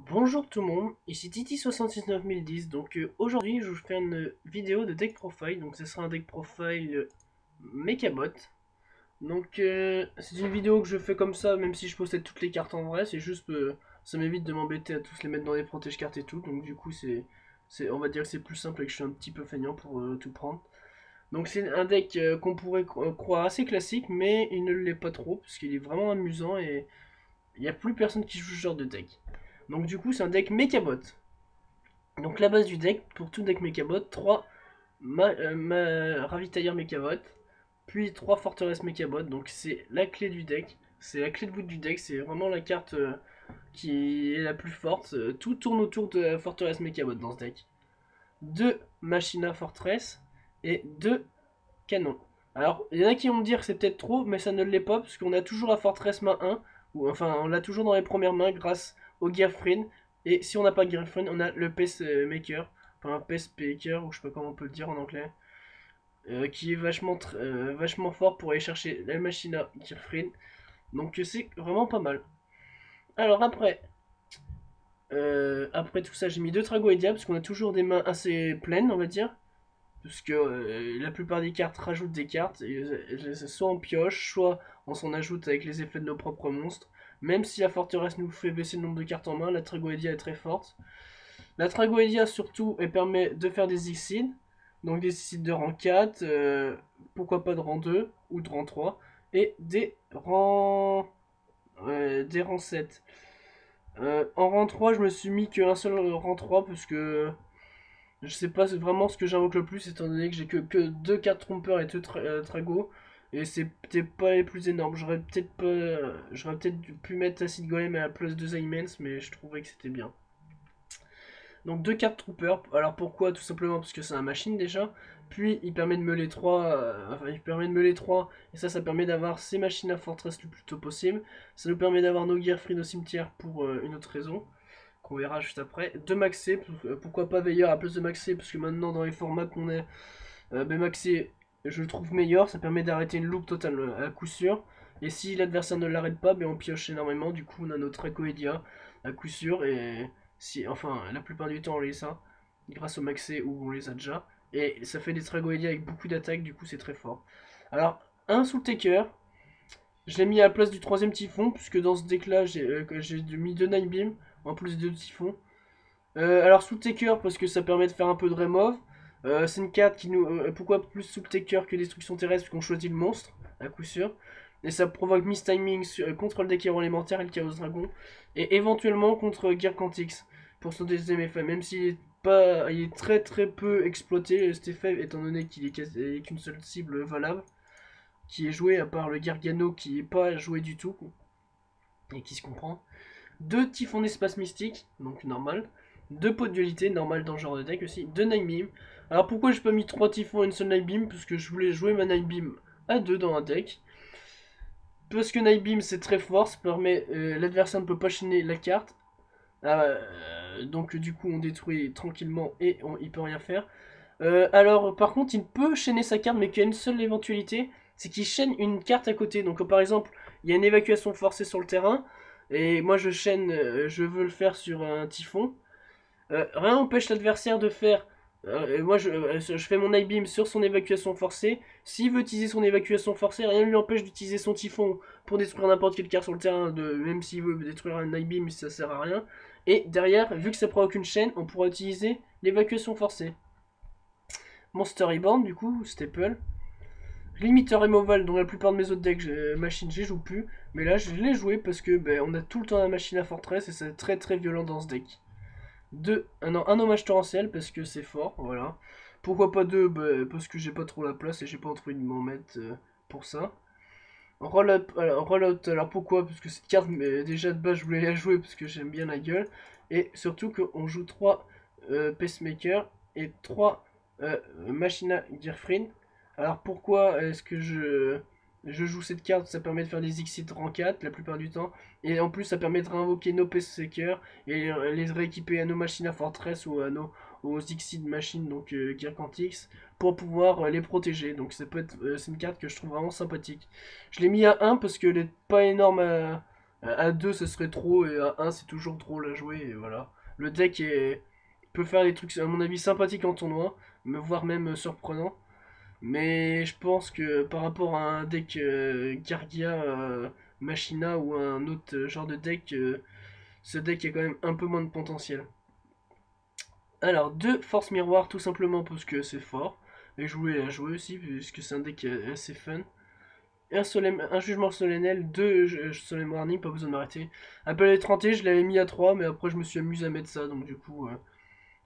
Bonjour tout le monde, ici Titi66010. Aujourd'hui je vous fais une vidéo de deck profile. Donc ce sera un deck profile Mechabot. C'est une vidéo que je fais comme ça, même si je possède toutes les cartes en vrai. C'est juste ça m'évite de m'embêter à tous les mettre dans les protège cartes et tout. Donc du coup on va dire que c'est plus simple et que je suis un petit peu feignant pour tout prendre. Donc c'est un deck qu'on pourrait croire assez classique, mais il ne l'est pas trop parce qu'il est vraiment amusant et il n'y a plus personne qui joue ce genre de deck. Donc du coup c'est un deck Mechabot. Donc la base du deck, pour tout deck Mechabot, 3 ravitailleurs Mechabot, puis 3 forteresses Mechabot. Donc c'est la clé du deck, c'est la clé de voûte du deck, c'est vraiment la carte qui est la plus forte. Tout tourne autour de la forteresse Mechabot dans ce deck. 2 Machina Fortress et 2 canons. Alors, il y en a qui vont me dire que c'est peut-être trop, mais ça ne l'est pas, parce qu'on a toujours la forteresse main 1, ou enfin, on l'a toujours dans les premières mains grâce au Gearfriend. Et si on n'a pas Gearfriend, on a le Pacemaker, enfin Pacemaker, ou je sais pas comment on peut le dire en anglais, qui est vachement fort pour aller chercher la machine à Gearfriend. Donc c'est vraiment pas mal. Alors après tout ça, j'ai mis 2 Tragoedia, parce qu'on a toujours des mains assez pleines, on va dire. Parce que la plupart des cartes rajoutent des cartes, soit on pioche, soit on s'en ajoute avec les effets de nos propres monstres. Même si la forteresse nous fait baisser le nombre de cartes en main, la Tragoedia est très forte. La Tragoedia surtout, elle permet de faire des Ixides, donc des Ixides de rang 4, pourquoi pas de rang 2 ou de rang 3, et des rangs 7. En rang 3, je me suis mis qu'un seul rang 3 parce que je sais pas vraiment ce que j'invoque le plus, étant donné que j'ai que 2 cartes trompeurs et 2 Trago. Et c'est peut-être pas les plus énormes. J'aurais peut-être pu mettre Acid Golem à la place de Zaimens, mais je trouvais que c'était bien. Donc 2 cartes troopers. Alors pourquoi? Tout simplement parce que c'est un machine déjà. Puis il permet de meuler 3. Enfin, il permet de meuler 3. Et ça permet d'avoir ces machines à fortress le plus tôt possible. Ça nous permet d'avoir nos Gearfried au cimetière pour une autre raison qu'on verra juste après. De Maxé, pourquoi pas Veilleur à la place de Maxé, parce que maintenant dans les formats qu'on est, Maxé je le trouve meilleur, ça permet d'arrêter une loupe totale à coup sûr. Et si l'adversaire ne l'arrête pas, on pioche énormément, du coup on a notre Ecoedia à coup sûr, et si, enfin la plupart du temps on les a, grâce au Maxé ou on les a déjà. Et ça fait des Tragoedia avec beaucoup d'attaques, du coup c'est très fort. Alors, un Soul Taker, je l'ai mis à la place du troisième typhon, puisque dans ce deck là j'ai mis 2 Nine Beam en plus de 2 typhons. Alors Soul Taker parce que ça permet de faire un peu de remove. C'est une carte qui nous... pourquoi plus Soul Taker que Destruction Terrestre? Parce qu'on choisit le monstre, à coup sûr. Et ça provoque Miss Timing contre le deck héros élémentaire et le Chaos Dragon. Et éventuellement contre Gear Cantix pour son deuxième effet. Même s'il est pas, il est très peu exploité cet effet, étant donné qu'il est qu'une seule cible valable. Qui est joué à part le Gargano qui est pas joué du tout. Et qui se comprend. 2 typhons d'espace mystique, donc normal. 2 pots de dualité, normal dans ce genre de deck aussi. 2 Night Beam. Alors pourquoi j'ai pas mis 3 typhons et une seule Night Beam? Parce que je voulais jouer ma Night Beam à 2 dans un deck. Parce que Night Beam c'est très fort, ça permet. L'adversaire ne peut pas chaîner la carte. Donc du coup on détruit tranquillement et il peut rien faire. Alors par contre il peut chaîner sa carte mais qu'il y a une seule éventualité, c'est qu'il chaîne une carte à côté. Donc par exemple il y a une évacuation forcée sur le terrain et moi je chaîne, je veux le faire sur un typhon. Rien n'empêche l'adversaire de faire. Moi je fais mon Ice Beam sur son évacuation forcée. S'il veut utiliser son évacuation forcée, rien ne lui empêche d'utiliser son typhon pour détruire n'importe quelle carte sur le terrain. Même s'il veut détruire un Ice Beam, ça sert à rien. Et derrière, vu que ça provoque une chaîne, on pourra utiliser l'évacuation forcée. Monster Reborn, du coup, Staple. Limiter Removal, dont la plupart de mes autres decks machines, j'y joue plus. Mais là, je l'ai joué parce que on a tout le temps la machine à Fortress et c'est très violent dans ce deck. Un hommage torrentiel parce que c'est fort, voilà. Pourquoi pas deux? Parce que j'ai pas trop la place et j'ai pas envie de m'en mettre pour ça. Alors pourquoi? Parce que cette carte, déjà de base, je voulais la jouer parce que j'aime bien la gueule. Et surtout qu'on joue 3 Pacemaker et 3 Machina Gearfriend. Alors pourquoi est-ce que je joue cette carte? Ça permet de faire des Xyz rang 4 la plupart du temps. Et en plus, ça permet de réinvoquer nos Pacemaker et les rééquiper à nos Machina Fortress ou à nos aux Xyz Machines, donc Gear Cantix, pour pouvoir les protéger. Donc c'est une carte que je trouve vraiment sympathique. Je l'ai mis à 1 parce qu'elle est pas énorme À 2 ce serait trop et à un c'est toujours drôle à jouer et voilà. Le deck peut faire des trucs à mon avis sympathiques en tournoi, me voire même surprenant. Mais je pense que par rapport à un deck Gargia, Machina ou un autre genre de deck, ce deck a quand même un peu moins de potentiel. Alors, deux Force Miroir, tout simplement parce que c'est fort. Et je voulais la jouer aussi, puisque c'est un deck assez fun. Un jugement solennel, deux Solemn Warning, pas besoin de m'arrêter. Appel étranté, je l'avais mis à 3, mais après je me suis amusé à mettre ça, donc du coup,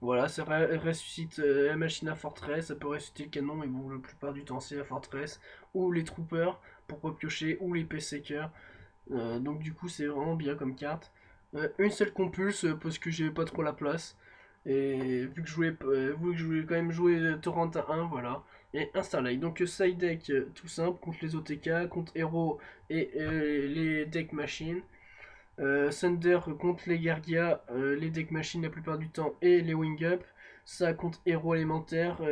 voilà, ça ressuscite la machine à forteresse, ça peut ressusciter le canon, mais bon, la plupart du temps c'est la forteresse, ou les troopers, pour pas piocher, ou les Peacemakers. Donc du coup, c'est vraiment bien comme carte. Une seule compulse, parce que j'avais pas trop la place. Et vu que je voulais quand même jouer Torrent à 1, voilà. Et un Starlight. Donc side deck tout simple contre les OTK, contre Hero et les deck machines. Thunder contre les Gargia, les deck machines la plupart du temps et les Wing Up. Ça contre Hero élémentaire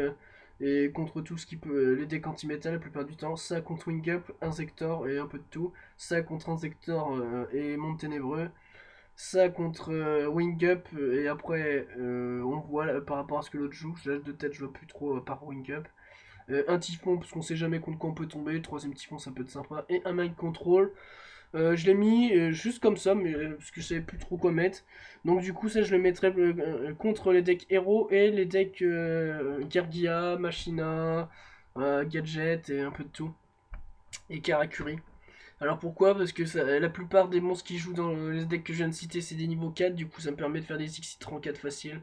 et contre tout ce qui peut. Les decks anti-métal la plupart du temps. Ça contre Wing Up, Insector et un peu de tout. Ça contre Insector et Monde Ténébreux. Ça contre Wing Up et après on voit par rapport à ce que l'autre joue. Là de tête je vois plus trop par Wing Up. Un typhon parce qu'on sait jamais contre quoi on peut tomber. Troisième typhon ça peut être sympa. Et un Mind Control. Je l'ai mis juste comme ça, mais parce que je savais plus trop quoi mettre. Donc du coup ça je le mettrais contre les decks héros et les decks Gargia, Machina, Gadget et un peu de tout. Et Karakuri. Alors pourquoi? Parce que la plupart des monstres qui jouent dans les decks que je viens de citer c'est des niveaux 4, du coup ça me permet de faire des Xyz 34 faciles.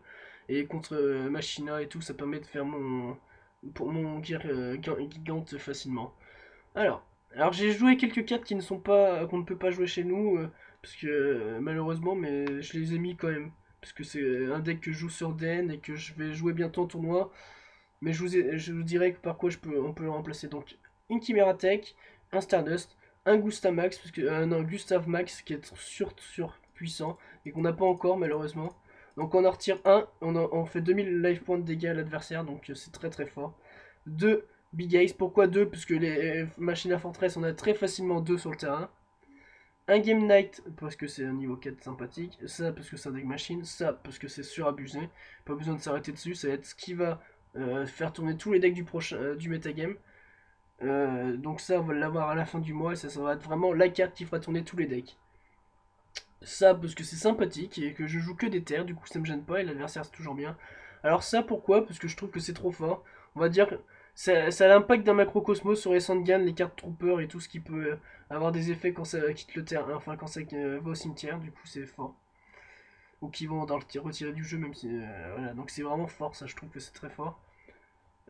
Et contre Machina et tout, ça permet de faire pour mon gigante facilement. Alors, alors, j'ai joué quelques cartes qui ne sont pas, qu'on ne peut pas jouer chez nous, parce que malheureusement, mais je les ai mis quand même, parce que c'est un deck que je joue sur DN et que je vais jouer bientôt en tournoi. Mais je vous dirai par quoi on peut le remplacer. Donc, une Chimera Tech, un Stardust, un Gustamax, parce que non, Gustav Max qui est sur puissant et qu'on n'a pas encore malheureusement. Donc on en retire un, on fait 2000 life points de dégâts à l'adversaire, donc c'est très très fort. Deux Big Ace, pourquoi deux? Parce que les machines à forteresse, on a très facilement deux sur le terrain. Un Game Night, parce que c'est un niveau 4 sympathique. Ça, parce que c'est un deck machine. Ça, parce que c'est surabusé. Pas besoin de s'arrêter dessus. Ça va être ce qui va faire tourner tous les decks du metagame. Donc ça, on va l'avoir à la fin du mois. Et ça va être vraiment la carte qui fera tourner tous les decks. Ça, parce que c'est sympathique et que je joue que des terres. Du coup, ça me gêne pas et l'adversaire, c'est toujours bien. Alors ça, pourquoi? Parce que je trouve que c'est trop fort. On va dire ça a l'impact d'un macrocosmos sur les Sandgan, les cartes Trooper et tout ce qui peut avoir des effets quand ça quitte le terrain, enfin quand ça va au cimetière, du coup c'est fort. Ou qui vont dans le retirer du jeu, même si. Voilà, donc c'est vraiment fort, ça je trouve que c'est très fort.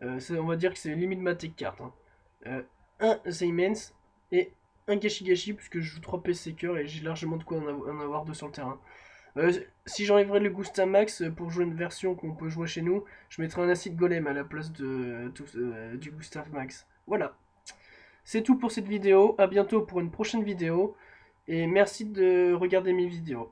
On va dire que c'est limite maté carte. Hein. Un Siemens et un Gashi puisque je joue 3 PC cœur et j'ai largement de quoi en avoir deux sur le terrain. Si j'enlèverais le Gustamax pour jouer une version qu'on peut jouer chez nous, je mettrais un acide golem à la place du Gustav Max. Voilà. C'est tout pour cette vidéo. À bientôt pour une prochaine vidéo. Et merci de regarder mes vidéos.